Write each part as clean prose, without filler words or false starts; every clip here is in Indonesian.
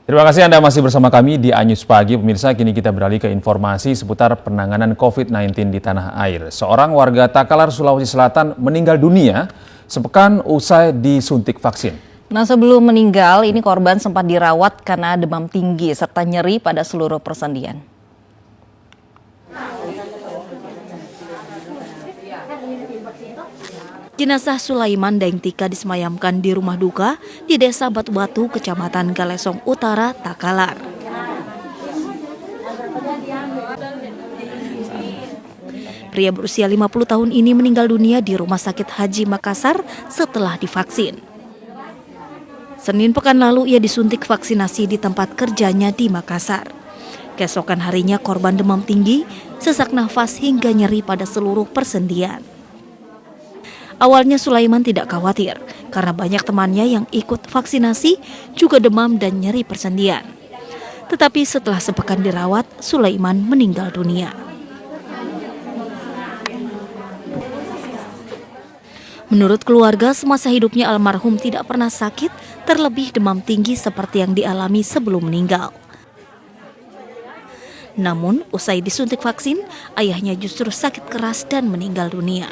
Terima kasih Anda masih bersama kami di Anyus Pagi. Pemirsa, kini kita beralih ke informasi seputar penanganan COVID-19 di tanah air. Seorang warga Takalar, Sulawesi Selatan meninggal dunia sepekan usai disuntik vaksin. Nah, sebelum meninggal, ini korban sempat dirawat karena demam tinggi serta nyeri pada seluruh persendian. Jenazah Sulaiman Daengtika disemayamkan di rumah duka di Desa Batu-Batu, Kecamatan Galesong Utara, Takalar. Pria berusia 50 tahun ini meninggal dunia di Rumah Sakit Haji Makassar setelah divaksin. Senin pekan lalu ia disuntik vaksinasi di tempat kerjanya di Makassar. Keesokan harinya korban demam tinggi, sesak nafas hingga nyeri pada seluruh persendian. Awalnya Sulaiman tidak khawatir karena banyak temannya yang ikut vaksinasi juga demam dan nyeri persendian. Tetapi setelah sepekan dirawat, Sulaiman meninggal dunia. Menurut keluarga, semasa hidupnya almarhum tidak pernah sakit, terlebih demam tinggi seperti yang dialami sebelum meninggal. Namun, usai disuntik vaksin, ayahnya justru sakit keras dan meninggal dunia.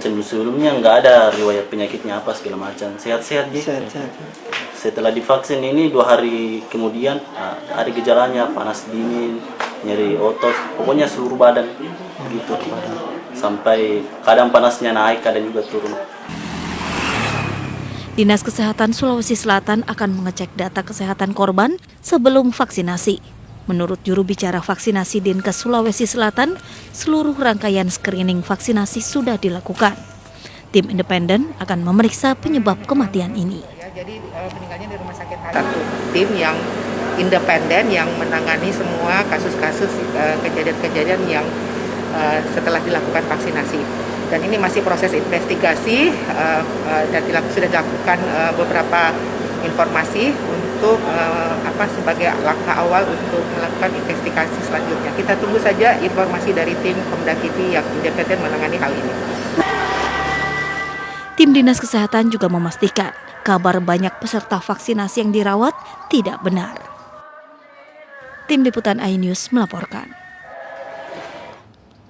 Sebelumnya nggak ada riwayat penyakitnya apa segala macam, sehat-sehat gitu. Setelah divaksin ini 2 hari kemudian ada gejalanya, panas dingin, nyeri otot, pokoknya seluruh badan gitu. Sampai kadang panasnya naik, kadang juga turun. Dinas Kesehatan Sulawesi Selatan akan mengecek data kesehatan korban sebelum vaksinasi. Menurut juru bicara vaksinasi Dinkes Sulawesi Selatan, seluruh rangkaian screening vaksinasi sudah dilakukan. Tim independen akan memeriksa penyebab kematian ini. Jadi meninggalnya di rumah sakit satu tim yang independen yang menangani semua kasus-kasus kejadian-kejadian yang setelah dilakukan vaksinasi. Dan ini masih proses investigasi dan sudah dilakukan beberapa informasi untuk sebagai langkah awal untuk melakukan investigasi selanjutnya. Kita tunggu saja informasi dari tim Pemda KIPI yang independen menangani hal ini. Tim Dinas Kesehatan juga memastikan kabar banyak peserta vaksinasi yang dirawat tidak benar. Tim Liputan iNews melaporkan.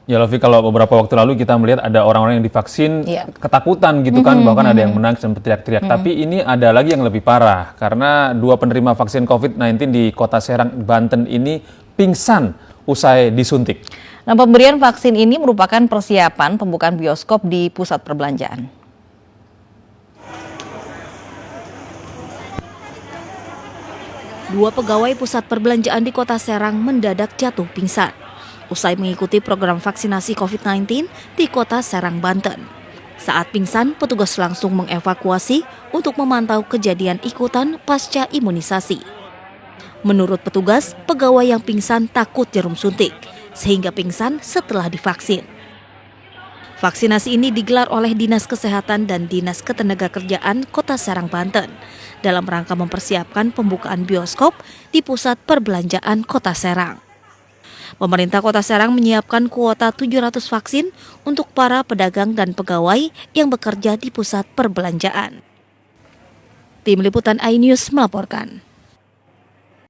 Ya Lovi, kalau beberapa waktu lalu kita melihat ada orang-orang yang divaksin ketakutan gitu kan, bahkan ada yang menangis dan berteriak-teriak. Tapi ini ada lagi yang lebih parah, karena 2 penerima vaksin COVID-19 di Kota Serang, Banten ini pingsan usai disuntik. Nah, pemberian vaksin ini merupakan persiapan pembukaan bioskop di pusat perbelanjaan. Dua pegawai pusat perbelanjaan di Kota Serang mendadak jatuh pingsan usai mengikuti program vaksinasi COVID-19 di Kota Serang, Banten. Saat pingsan, petugas langsung mengevakuasi untuk memantau kejadian ikutan pasca imunisasi. Menurut petugas, pegawai yang pingsan takut jarum suntik, sehingga pingsan setelah divaksin. Vaksinasi ini digelar oleh Dinas Kesehatan dan Dinas Ketenagakerjaan Kota Serang, Banten dalam rangka mempersiapkan pembukaan bioskop di pusat perbelanjaan Kota Serang. Pemerintah Kota Serang menyiapkan kuota 700 vaksin untuk para pedagang dan pegawai yang bekerja di pusat perbelanjaan. Tim Liputan iNews melaporkan.